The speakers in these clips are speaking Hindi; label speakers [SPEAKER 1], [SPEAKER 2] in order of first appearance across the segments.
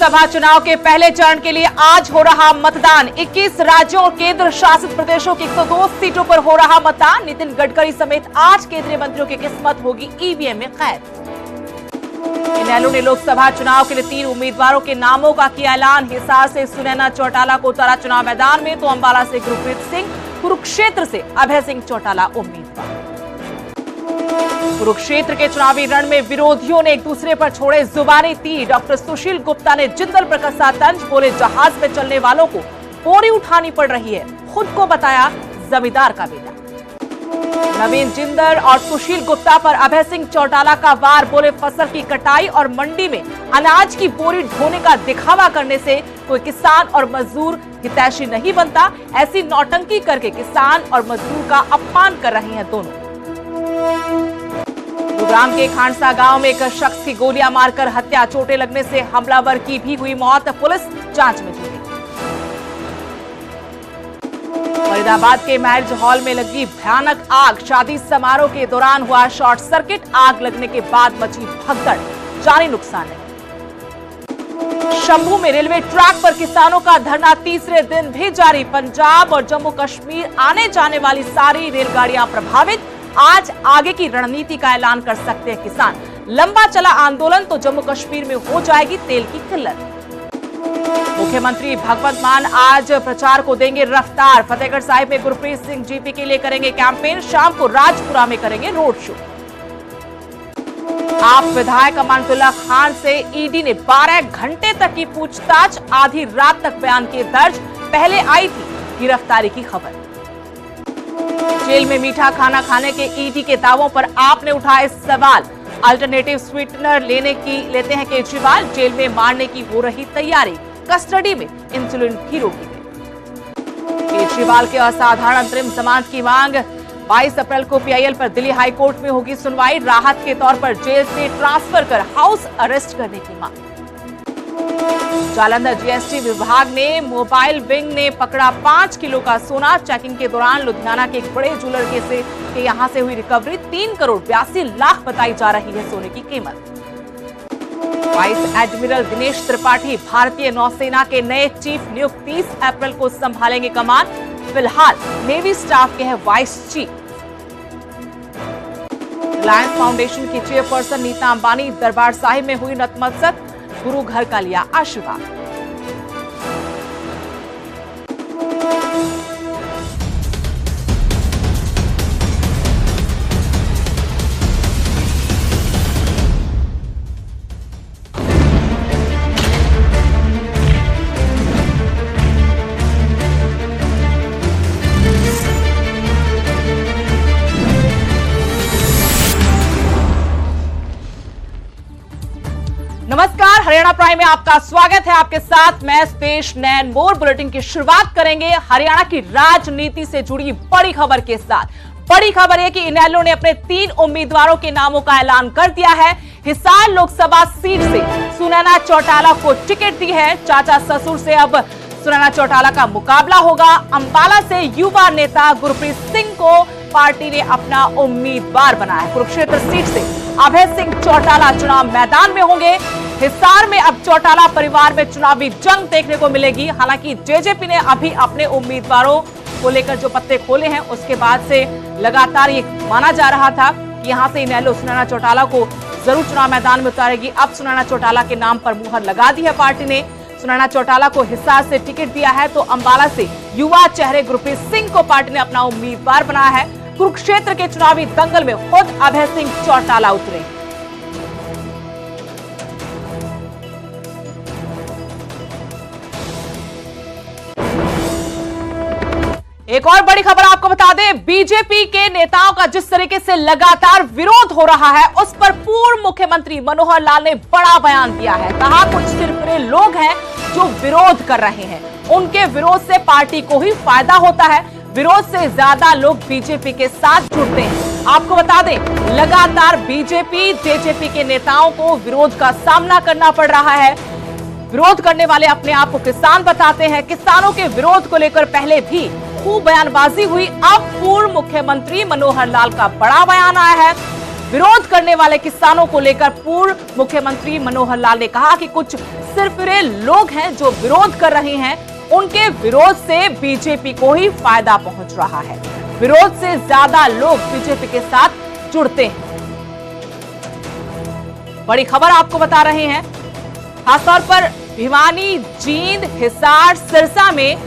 [SPEAKER 1] लोकसभा चुनाव के पहले चरण के लिए आज हो रहा मतदान। 21 राज्यों और केंद्र शासित प्रदेशों की 102 सीटों पर हो रहा मतदान। नितिन गडकरी समेत 8 केंद्रीय मंत्रियों की किस्मत होगी ईवीएम में कैद। इनेलो ने लोकसभा चुनाव के लिए 3 उम्मीदवारों के नामों का किया ऐलान। हिसार से सुनैना चौटाला को उतारा चुनाव मैदान में, तो अंबाला से गुरप्रीत सिंह, कुरुक्षेत्र से अभय सिंह चौटाला उम्मीदवार। कुरुक्षेत्र के चुनावी रण में विरोधियों ने एक दूसरे पर छोड़े जुबानी तीर। डॉक्टर सुशील गुप्ता ने जिंदल पर कसा तंज, बोले जहाज में चलने वालों को बोरी उठानी पड़ रही है, खुद को बताया जमींदार का बेटा। नवीन जिंदल और सुशील गुप्ता पर अभय सिंह चौटाला का वार, बोले फसल की कटाई और मंडी में अनाज की बोरी ढोने का दिखावा करने से कोई किसान और मजदूर हितैषी नहीं बनता। ऐसी नौटंकी करके किसान और मजदूर का अपमान कर रहे हैं दोनों। गुरुग्राम के खांडसा गांव में एक शख्स की गोलियां मारकर हत्या, चोटें लगने से हमलावर की भी हुई मौत, पुलिस जांच में जुटी। फरीदाबाद के मैरिज हॉल में लगी भयानक आग, शादी समारोह के दौरान हुआ शॉर्ट सर्किट, आग लगने के बाद मची भगदड़, जानी नुकसान नहीं। शंभू में रेलवे ट्रैक पर किसानों का धरना तीसरे दिन भी जारी। पंजाब और जम्मू कश्मीर आने जाने वाली सारी रेलगाड़ियां प्रभावित। आज आगे की रणनीति का ऐलान कर सकते हैं किसान। लंबा चला आंदोलन तो जम्मू कश्मीर में हो जाएगी तेल की किल्लत। मुख्यमंत्री भगवंत मान आज प्रचार को देंगे रफ्तार। फतेहगढ़ साहिब में गुरप्रीत सिंह जीपी के लिए करेंगे कैंपेन, शाम को राजपुरा में करेंगे रोड शो। आप विधायक अमानतुल्लाह खान से ईडी ने 12 घंटे तक की पूछताछ, आधी रात तक बयान किए दर्ज। पहले आई थी गिरफ्तारी की खबर। जेल में मीठा खाना खाने के ईडी के दावों पर आपने उठाए सवाल। अल्टरनेटिव स्वीटनर लेते हैं केजरीवाल, जेल में मारने की हो रही तैयारी। कस्टडी में इंसुलिन भी रोकी गई। केजरीवाल के असाधारण अंतरिम जमानत की मांग। 22 अप्रैल को पीआईएल पर दिल्ली हाईकोर्ट में होगी सुनवाई। राहत के तौर पर जेल से ट्रांसफर कर हाउस अरेस्ट करने की मांग। जालंधर जीएसटी विभाग ने मोबाइल विंग ने पकड़ा 5 किलो का सोना। चेकिंग के दौरान लुधियाना के एक बड़े ज्वेलर के यहां से हुई रिकवरी। 3 करोड़ 82 लाख बताई जा रही है सोने की कीमत। वाइस एडमिरल दिनेश त्रिपाठी भारतीय नौसेना के नए चीफ नियुक्त, 30 अप्रैल को संभालेंगे कमान। फिलहाल नेवी स्टाफ के हैं वाइस चीफ। रिलायंस फाउंडेशन की चेयरपर्सन नीता अंबानी दरबार साहिब में हुई नतमस्तक, गुरु घर का लिया आशीर्वाद। नमस्कार, हरियाणा प्राइम में आपका स्वागत है। आपके साथ मैं स्पेश नैन मोर। बुलेटिन की शुरुआत करेंगे हरियाणा की राजनीति से जुड़ी बड़ी खबर के साथ। बड़ी खबर है कि इनेलो ने अपने 3 उम्मीदवारों के नामों का ऐलान कर दिया है। हिसार लोकसभा सीट से सुनैना चौटाला को टिकट दी है। चाचा ससुर से अब सुनैना चौटाला का मुकाबला होगा। अंबाला से युवा नेता गुरप्रीत सिंह को पार्टी ने अपना उम्मीदवार बनाया है। कुरुक्षेत्र सीट से अभय सिंह चौटाला चुनाव मैदान में होंगे। हिसार में अब चौटाला परिवार में चुनावी जंग देखने को मिलेगी। हालांकि जेजेपी ने अभी अपने उम्मीदवारों को लेकर जो पत्ते खोले हैं, उसके बाद से लगातार ये माना जा रहा था कि यहां से इनेलो सुनैना चौटाला को जरूर चुनाव मैदान में उतारेगी। अब सुनैना चौटाला के नाम पर मुहर लगा दी है पार्टी ने। सुनैना चौटाला को हिसार से टिकट दिया है, तो अंबाला से युवा चेहरे गुरप्रीत सिंह को पार्टी ने अपना उम्मीदवार बनाया है। कुरुक्षेत्र के चुनावी दंगल में खुद अभय सिंह चौटाला उतरे। एक और बड़ी खबर आपको बता दें, बीजेपी के नेताओं का जिस तरीके से लगातार विरोध हो रहा है, उस पर पूर्व मुख्यमंत्री मनोहर लाल ने बड़ा बयान दिया है। कहा कुछ सिरफिरे लोग हैं जो विरोध कर रहे हैं, उनके विरोध से पार्टी को ही फायदा होता है। विरोध से ज्यादा लोग बीजेपी के साथ जुड़ते हैं। आपको बता दें, लगातार बीजेपी जेजेपी के नेताओं को विरोध का सामना करना पड़ रहा है। विरोध करने वाले अपने आप को किसान बताते हैं। किसानों के विरोध को लेकर पहले भी खूब बयानबाजी हुई। अब पूर्व मुख्यमंत्री मनोहर लाल का बड़ा बयान आया है। विरोध करने वाले किसानों को लेकर पूर्व मुख्यमंत्री मनोहर लाल ने कहा कि कुछ सिरफिरे लोग हैं जो विरोध कर रहे हैं, उनके विरोध से बीजेपी को ही फायदा पहुंच रहा है। विरोध से ज्यादा लोग बीजेपी के साथ जुड़ते हैं। बड़ी खबर आपको बता रहे हैं, खासतौर पर भिवानी, जींद, हिसार, सिरसा में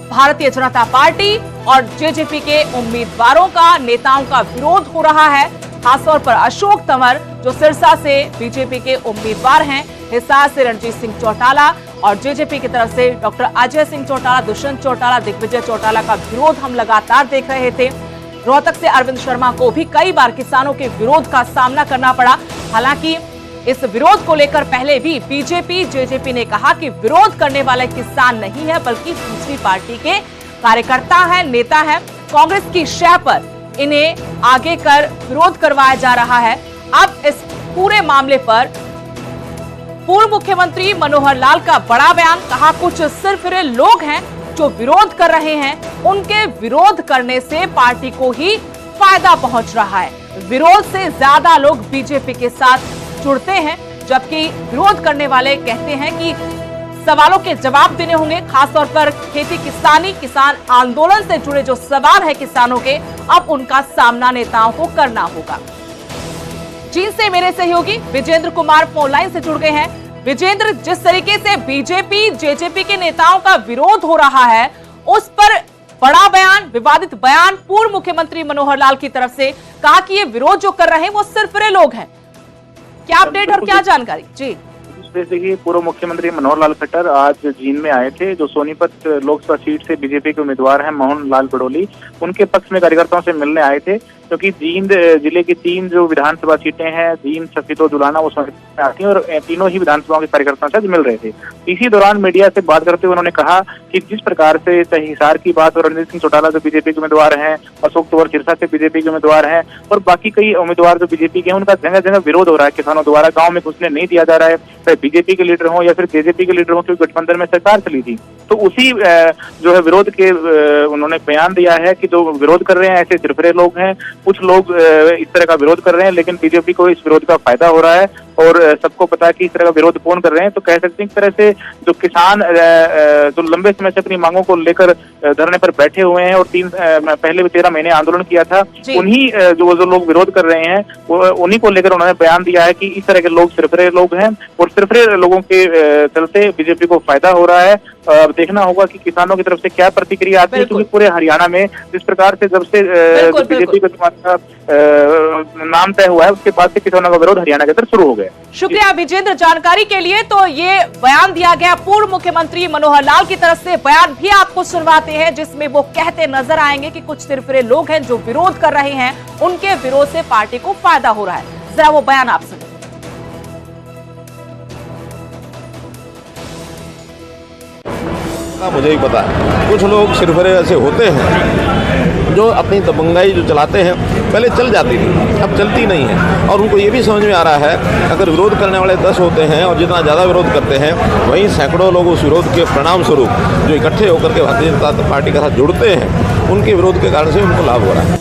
[SPEAKER 1] भारतीय जनता पार्टी और जेजेपी के उम्मीदवारों का, नेताओं का विरोध हो रहा है। खासतौर पर अशोक तंवर जो सिरसा से बीजेपी के उम्मीदवार हैं, हिसार से रणजीत सिंह चौटाला और जेजेपी की तरफ से डॉक्टर अजय सिंह चौटाला, दुष्यंत चौटाला, दिग्विजय चौटाला का विरोध हम लगातार देख रहे थे। रोहतक से अरविंद शर्मा को भी कई बार किसानों के विरोध का सामना करना पड़ा। हालांकि इस विरोध को लेकर पहले भी बीजेपी, जेजेपी ने कहा कि विरोध करने वाले किसान नहीं है बल्कि दूसरी पार्टी के कार्यकर्ता है, नेता है। कांग्रेस की शय पर इन्हें आगे कर विरोध करवाया जा रहा है। अब इस पूरे मामले पर पूर्व मुख्यमंत्री मनोहर लाल का बड़ा बयान, कहा कुछ सिरफिरे लोग हैं जो विरोध कर रहे हैं, उनके विरोध करने से पार्टी को ही फायदा पहुंच रहा है। विरोध से ज्यादा लोग बीजेपी के साथ जुड़ते हैं, जबकि विरोध करने वाले कहते हैं कि सवालों के जवाब देने होंगे। खासतौर पर खेती किसानी, किसान आंदोलन से जुड़े जो सवाल है किसानों के, अब उनका सामना नेताओं को करना होगा। चीन से मेरे सहयोगी विजेंद्र कुमार फोन लाइन से जुड़ गए हैं। विजेंद्र, जिस तरीके से बीजेपी, जेजेपी के नेताओं का विरोध हो रहा है, उस पर बड़ा बयान, विवादित बयान पूर्व मुख्यमंत्री मनोहर लाल की तरफ से, कहा कि ये विरोध जो कर रहे हैं वो सिरफिरे लोग हैं। क्या अपडेट और क्या जानकारी? जी
[SPEAKER 2] देखिए, पूर्व मुख्यमंत्री मनोहर लाल खट्टर आज जींद में आए थे। जो सोनीपत लोकसभा सीट से बीजेपी के उम्मीदवार हैं मोहन लाल बड़ोली, उनके पक्ष में कार्यकर्ताओं से मिलने आए थे, क्योंकि जींद जिले की 3 जो विधानसभा सीटें हैं, जींद, छफीतो, दुलाना, वो सोनीपत में आती हैं और तीनों ही विधानसभाओं के कार्यकर्ताओं से मिल रहे थे। इसी दौरान मीडिया से बात करते हुए उन्होंने कहा कि जिस प्रकार से हिसार की बात और रणजीत सिंह चौटाला जो बीजेपी के उम्मीदवार हैं, अशोक तंवर सिरसा से बीजेपी के उम्मीदवार हैं और बाकी कई उम्मीदवार जो बीजेपी के हैं, उनका जगह जगह विरोध हो रहा है किसानों द्वारा। गाँव में घुसने नहीं दिया जा रहा है, चाहे बीजेपी के लीडर हो या फिर जेजेपी के लीडर हो, क्योंकि गठबंधन में सरकार चली थी। तो उसी जो है विरोध के उन्होंने बयान दिया है कि जो विरोध कर रहे हैं ऐसे सिरफिरे लोग हैं, कुछ लोग इस तरह का विरोध कर रहे हैं, लेकिन बीजेपी को इस विरोध का फायदा हो रहा है और सबको पता है कि इस तरह का विरोध कौन कर रहे हैं। तो कह सकते हैं एक तरह से जो किसान जो लंबे समय से अपनी मांगों को लेकर धरने पर बैठे हुए हैं और पहले भी 13 महीने आंदोलन किया था, उन्हीं जो लोग विरोध कर रहे हैं उन्हीं को लेकर उन्होंने बयान दिया है कि इस तरह के लोग सिरफिरे लोग हैं और सिरफिरे लोगों के चलते बीजेपी को फायदा हो रहा है। अब देखना होगा कि किसानों की तरफ से क्या प्रतिक्रिया आती है, क्योंकि पूरे हरियाणा में जिस प्रकार से जब से बीजेपी का नाम तय हुआ है, उसके बाद से किसानों का विरोध हरियाणा के अंदर शुरू हो गया।
[SPEAKER 1] शुक्रिया विजेंद्र जानकारी के लिए। तो ये बयान दिया गया पूर्व मुख्यमंत्री मनोहर लाल की तरफ से। बयान भी आपको सुनवाते हैं जिसमें वो कहते नजर आएंगे कि कुछ सिरफिरे लोग हैं जो विरोध कर रहे हैं, उनके विरोध से पार्टी को फायदा हो रहा है। जरा वो बयान आप सुनिए।
[SPEAKER 3] मुझे ही पता है, कुछ लोग सिरफिरे ऐसे होते हैं जो अपनी दबंगाई जो चलाते हैं, पहले चल जाती थी, अब चलती नहीं है। और उनको ये भी समझ में आ रहा है, अगर विरोध करने वाले 10 होते हैं और जितना ज़्यादा विरोध करते हैं, वहीं सैकड़ों लोग उस विरोध के परिणाम स्वरूप जो इकट्ठे होकर के भारतीय जनता पार्टी के साथ जुड़ते हैं, उनके विरोध के कारण से उनको लाभ हो रहा है।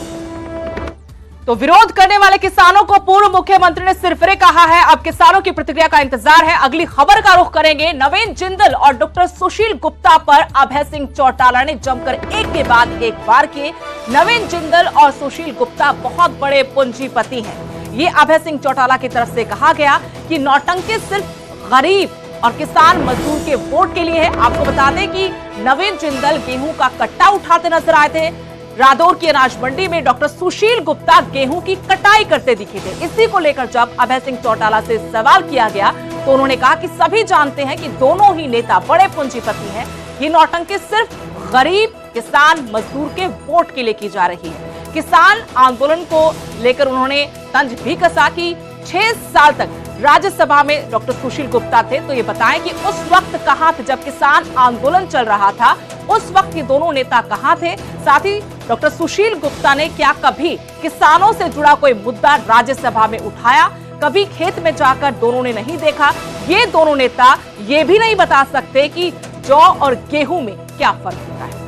[SPEAKER 1] तो विरोध करने वाले किसानों को पूर्व मुख्यमंत्री ने सिरफिरे कहा है। अब किसानों की प्रतिक्रिया का इंतजार है। अगली खबर का रुख करेंगे। नवीन जिंदल और डॉक्टर सुशील गुप्ता पर अभय सिंह चौटाला ने जमकर एक के बाद एक वार किए। नवीन जिंदल और सुशील गुप्ता बहुत बड़े पूंजीपति हैं। ये अभय सिंह चौटाला की तरफ से कहा गया कि नौटंकी सिर्फ गरीब और किसान मजदूर के वोट के लिए है। आपको बता दें कि नवीन जिंदल गेहूं का कट्टा उठाते नजर आए थे। रादौर की अनाज मंडी में डॉक्टर सुशील गुप्ता गेहूं की कटाई करते दिखे थे। इसी को लेकर जब अभय सिंह चौटाला से सवाल किया गया तो उन्होंने कहा कि सभी जानते हैं कि दोनों ही नेता बड़े पूंजीपति हैं। ये नौटंकी सिर्फ गरीब किसान मजदूर के वोट के लिए की जा रही है। किसान आंदोलन को लेकर उन्होंने तंज भी कसा कि 6 साल तक राज्यसभा में डॉक्टर सुशील गुप्ता थे। तो ये बताएं कि उस वक्त कहां थे जब किसान आंदोलन चल रहा था, उस वक्त ये दोनों नेता कहां थे। साथ ही डॉक्टर सुशील गुप्ता ने क्या कभी किसानों से जुड़ा कोई मुद्दा राज्यसभा में उठाया, कभी खेत में जाकर दोनों ने नहीं देखा। ये दोनों नेता ये भी नहीं बता सकते कि जौ और गेहूं में क्या फर्क होता है।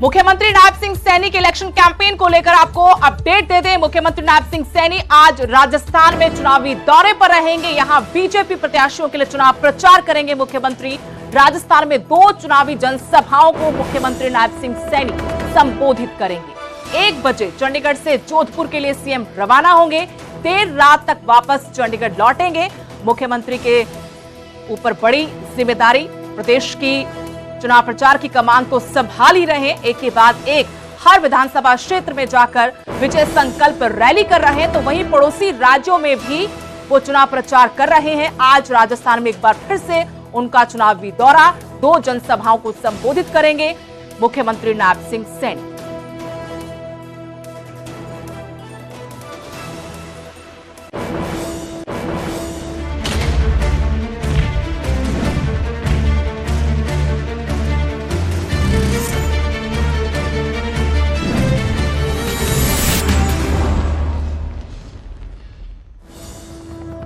[SPEAKER 1] मुख्यमंत्री नायब सिंह सैनी के इलेक्शन कैंपेन को लेकर आपको अपडेट दे दें। मुख्यमंत्री नायब सिंह सैनी आज राजस्थान में चुनावी दौरे पर रहेंगे। यहां बीजेपी प्रत्याशियों के लिए चुनाव प्रचार करेंगे। मुख्यमंत्री राजस्थान में 2 चुनावी जनसभाओं को मुख्यमंत्री नायब सिंह सैनी संबोधित करेंगे। 1 बजे चंडीगढ़ से जोधपुर के लिए सीएम रवाना होंगे। देर रात तक वापस चंडीगढ़ लौटेंगे। मुख्यमंत्री के ऊपर बड़ी जिम्मेदारी, प्रदेश की चुनाव प्रचार की कमान तो संभाल ही रहे, एक के बाद एक हर विधानसभा क्षेत्र में जाकर विजय संकल्प रैली कर रहे हैं। तो वहीं पड़ोसी राज्यों में भी वो चुनाव प्रचार कर रहे हैं। आज राजस्थान में एक बार फिर से उनका चुनावी दौरा, 2 जनसभाओं को संबोधित करेंगे मुख्यमंत्री नायब सिंह सैनी।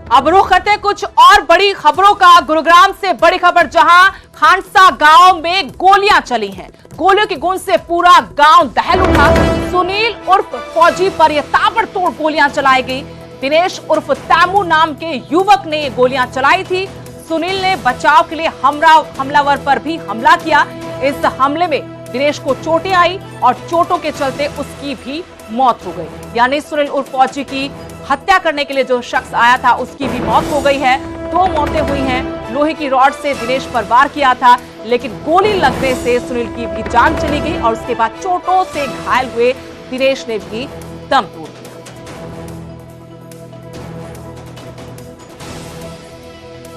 [SPEAKER 1] अब रुख करते हैं कुछ और बड़ी खबरों का। गुरुग्राम से बड़ी खबर, जहां खांडसा गांव में गोलियां चली हैं। गोलियों की गूंज से पूरा गांव दहल उठा। सुनील उर्फ फौजी पर यह ताबड़तोड़ गोलियां चलाई गई। दिनेश उर्फ तैमू नाम के युवक ने ये गोलियां चलाई थी। सुनील ने बचाव के लिए हमलावर पर भी हमला किया। इस हमले में दिनेश को चोटें आई और चोटों के चलते उसकी भी मौत हो गई। यानी सुनील उर्फ फौजी की हत्या करने के लिए जो शख्स आया था उसकी भी मौत हो गई है। 2 मौतें हुई हैं। लोहे की रॉड से दिनेश पर वार किया था, लेकिन गोली लगने से सुनील की भी जान चली गई और उसके बाद चोटों से घायल हुए दिनेश ने भी दम तोड़ दिया।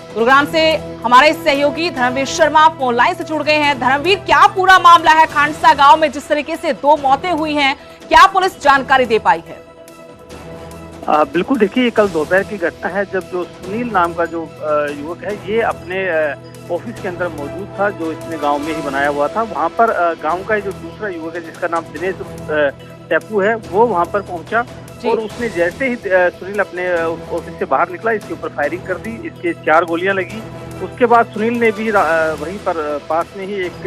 [SPEAKER 1] गुरुग्राम से हमारे सहयोगी धर्मवीर शर्मा फोन लाइन से जुड़ गए हैं। धर्मवीर, क्या पूरा मामला है खांडसा गांव में जिस तरीके से 2 मौतें हुई हैं, क्या पुलिस जानकारी दे पाई है?
[SPEAKER 4] बिल्कुल, देखिए ये कल दोपहर की घटना है, जब जो सुनील नाम का जो युवक है ये अपने ऑफिस के अंदर मौजूद था, जो इसने गांव में ही बनाया हुआ था। वहां पर गांव का जो दूसरा युवक है जिसका नाम दिनेश टैपू है, वो वहां पर पहुंचा और उसने जैसे ही सुनील अपने ऑफिस से बाहर निकला, इसके ऊपर फायरिंग कर दी। इसके 4 गोलियां लगी। उसके बाद सुनील ने भी वहीं पर पास में ही एक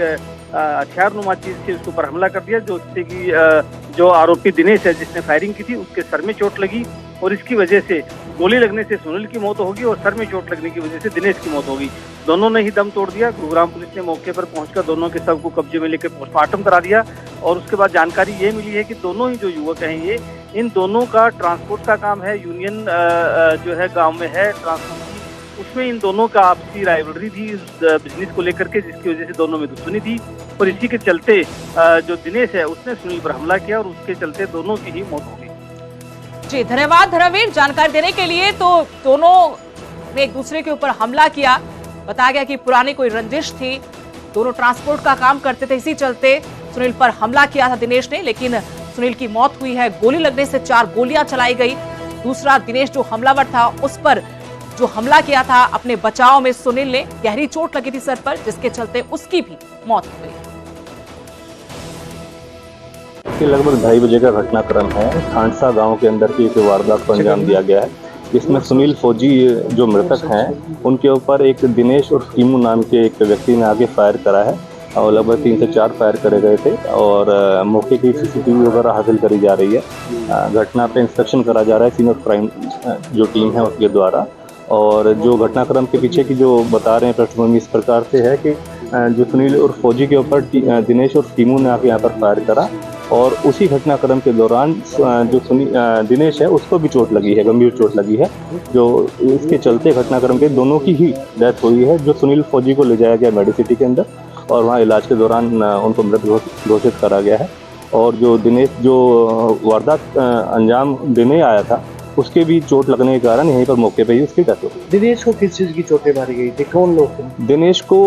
[SPEAKER 4] हथियारनुमा चीज से उसके ऊपर हमला कर दिया, जिससे कि जो आरोपी दिनेश है जिसने फायरिंग की थी उसके सर में चोट लगी और इसकी वजह से गोली लगने से सुनील की मौत होगी और सर में चोट लगने की वजह से दिनेश की मौत होगी। दोनों ने ही दम तोड़ दिया। गुरुग्राम पुलिस ने मौके पर पहुंचकर दोनों के शव को कब्जे में लेकर पोस्टमार्टम करा दिया और उसके बाद जानकारी ये मिली है कि दोनों ही जो युवक हैं ये, इन दोनों का ट्रांसपोर्ट का काम है। यूनियन जो है गाँव में है ट्रांसपोर्ट की, उसमें इन दोनों का आपसी राइवलरी थी बिजनेस को लेकर के, जिसकी वजह से दोनों में दुश्मनी थी और इसी के चलते जो दिनेश है उसने सुनील पर हमला किया और उसके चलते दोनों की ही मौत हो गई।
[SPEAKER 1] जी, धन्यवाद धर्मवीर जानकारी देने के लिए। तो दोनों ने एक दूसरे के ऊपर हमला किया। बताया गया कि पुरानी कोई रंजिश थी, दोनों ट्रांसपोर्ट का काम करते थे, इसी चलते सुनील पर हमला किया था दिनेश ने, लेकिन सुनील की मौत हुई है। गोली लगने से 4 गोलियां चलाई गई। दूसरा दिनेश जो हमलावर था उस पर जो हमला किया था अपने बचाव में सुनील ने, गहरी चोट लगी थी सर पर, जिसके चलते उसकी भी मौत हो गई।
[SPEAKER 5] लगभग 2:30 बजे का घटनाक्रम है। खांडसा गांव के अंदर की एक वारदात को अंजाम दिया गया है, जिसमें सुनील फौजी जो मृतक हैं उनके ऊपर एक दिनेश और टीमू नाम के एक व्यक्ति ने आगे फायर करा है और लगभग 3 से 4 फायर करे गए थे और मौके की CCTV वगैरह हासिल करी जा रही है। घटना पे इंस्पेक्शन करा जा रहा है सीनियर क्राइम जो टीम है उसके द्वारा। और जो घटनाक्रम के पीछे की जो बता रहे हैं पृष्ठभूमि इस प्रकार से है कि जो सुनील और फौजी के ऊपर दिनेश और टीमू ने आके यहाँ पर फायर करा और उसी घटनाक्रम के दौरान जो दिनेश है उसको भी चोट लगी है, गंभीर चोट लगी है, जो इसके चलते घटनाक्रम के दोनों की ही डेथ हुई है। जो सुनील फौजी को ले जाया गया मेडिसिटी के अंदर और वहाँ इलाज के दौरान उनको मृत घोषित करा गया है और जो दिनेश जो वारदात अंजाम देने आया था उसके भी चोट लगने के कारण यहीं पर मौके पे ही उसकी डेथ हो गई।
[SPEAKER 6] दिनेश को किस चीज की चोटें मारी गई थी, कौन लोग थे?
[SPEAKER 5] दिनेश को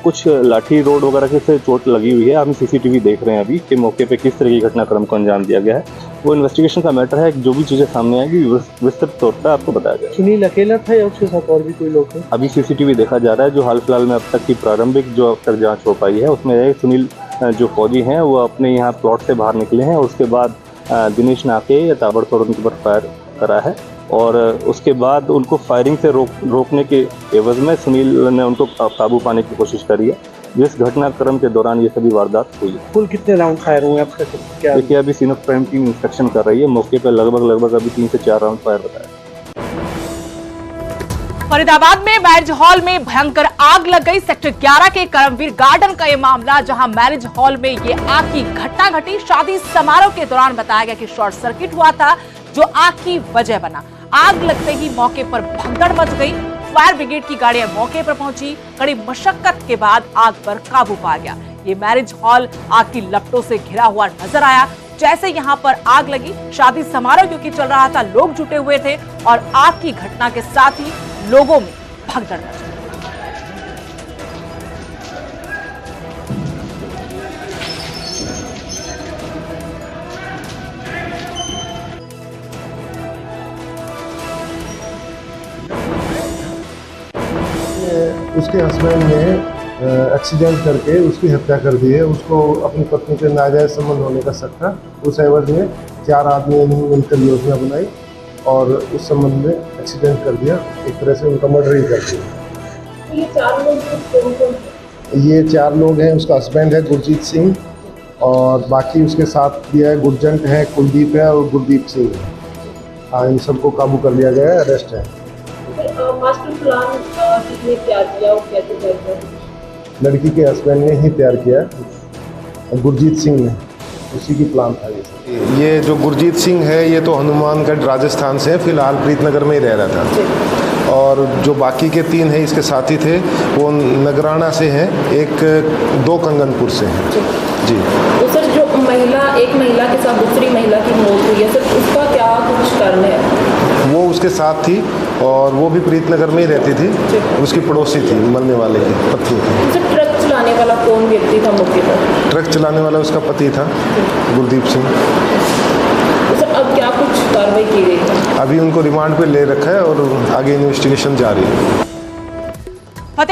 [SPEAKER 5] कुछ लाठी रोड वगैरह से चोट लगी हुई है। हम CCTV देख रहे हैं अभी कि मौके पे किस तरह की घटनाक्रम को अंजाम दिया गया है। वो इन्वेस्टिगेशन का मैटर है, जो भी चीजें सामने आएगी विस्तृत तौर पर आपको बताया जाएगा।
[SPEAKER 6] सुनील अकेला था या उसके साथ और भी कोई लोग थे?
[SPEAKER 5] अभी CCTV देखा जा रहा है। जो हाल फिलहाल में अब तक की प्रारंभिक जो अब तक जाँच हो पाई है उसमें सुनील जो फौजी हैं वो अपने यहाँ प्लॉट से बाहर निकले हैं और उसके बाद दिनेश ने आके ताबड़तोड़ उनके ऊपर फायर करा है और उसके बाद उनको फायरिंग से रोकने के एवज में सुनील ने उनको काबू पाने की कोशिश करी है, जिस घटनाक्रम के दौरान ये सभी वारदात हुई।
[SPEAKER 6] कुल कितने राउंड फायर हुए अब तक क्या?
[SPEAKER 5] देखिए अभी scene of crime team inspection कर रही है, मौके पर लगभग अभी 3 से 4 राउंड फायर बताया।
[SPEAKER 1] फरीदाबाद में मैरिज हॉल में भयंकर आग लग गई। सेक्टर 11 के करमवीर गार्डन का ये मामला, जहां मैरिज हॉल में ये आग की घटना घटी। शादी समारोह के दौरान बताया गया कि शॉर्ट सर्किट हुआ था, जो आग की वजह बना। आग लगते ही मौके पर भगदड़ मच गई। फायर ब्रिगेड की गाड़ियां मौके पर पहुंची। कड़ी मशक्कत के बाद आग पर काबू पा गया। ये मैरिज हॉल आग की लपटों से घिरा हुआ नजर आया। जैसे यहां पर आग लगी, शादी समारोह क्योंकि चल रहा था, लोग जुटे हुए थे और आग की घटना के साथ ही लोगों में भगदड़ मच गई।
[SPEAKER 7] उसके हस्बैंड ने एक्सीडेंट करके उसकी हत्या कर दी है। उसको अपनी पत्नी के नाजायज संबंध होने का शक था। उस एवज में 4 आदमी ने मिलकर योजना बनाई और उस संबंध में एक्सीडेंट कर दिया। एक तरह से उनका मर्डर ही कर दिया।
[SPEAKER 8] ये 4 लोग कौन-कौन?
[SPEAKER 7] ये 4 लोग हैं। उसका हस्बैंड है गुरजीत सिंह और बाकी उसके साथ दिया है गुरजंट है, कुलदीप है और गुरदीप सिंह है। हाँ, इन सबको काबू कर लिया गया है, अरेस्ट है।
[SPEAKER 8] मास्टर प्लान किसने तैयार किया और कैसे तैयार किया?
[SPEAKER 7] लड़की के हस्बैंड ने ही तैयार किया है, गुरजीत सिंह ने, उसी की प्लान था ये सब।
[SPEAKER 9] ये जो गुरजीत सिंह है ये तो हनुमानगढ़ राजस्थान से, फिलहाल प्रीतनगर में ही रह रहा था। और जो बाकी के 3 हैं इसके साथी थे वो नगराना से हैं, 2 कंगनपुर से हैं। जी।
[SPEAKER 8] तो सर जो एक महिला के साथ दूसरी महिला की मौत हुई है, सर उसका क्या कुछ कारण है?
[SPEAKER 9] वो उसके साथ थी और वो भी प्रीतनगर में ही रहती थी। उसकी पड़ोसी थी, मरने वाले की पत्नी थी।
[SPEAKER 8] सर ट्रक चलाने वाला कौन व्यक्ति था मौके पर?
[SPEAKER 9] ट्रक चलाने वाला उसका पति था, गुरदीप सिंह।
[SPEAKER 8] तो सर अब क्या कुछ कार्रवाई की गई है?
[SPEAKER 9] अभी उनको रिमांड पे ले रखा है और आगे इन्वेस्टिगेशन जारी है।